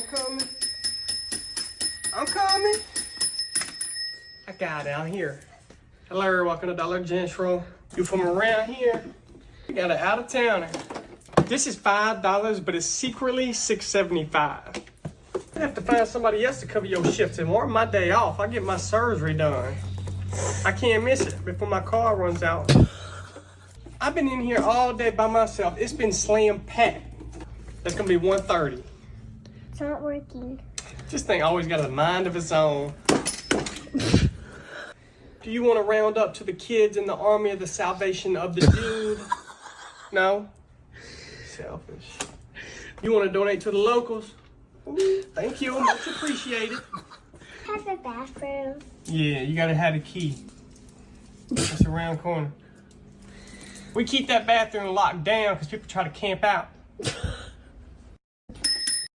coming. I'm coming. I got it out here. Hello, welcome to Dollar General. You from around here? We got an out of towner. This is $5, but it's secretly $6.75. I have to find somebody else to cover your shift tomorrow. My day off. I get my surgery done. I can't miss it before my car runs out. I've been in here all day by myself. It's been slam packed. That's gonna be 1:30. It's not working. This thing always got a mind of its own. Do you want to round up to the kids in the army of the salvation of the dude? No? Selfish. You want to donate to the locals? Thank you, much appreciated. Has a bathroom. Yeah, you gotta have a key. It's around the corner. We keep that bathroom locked down because people try to camp out.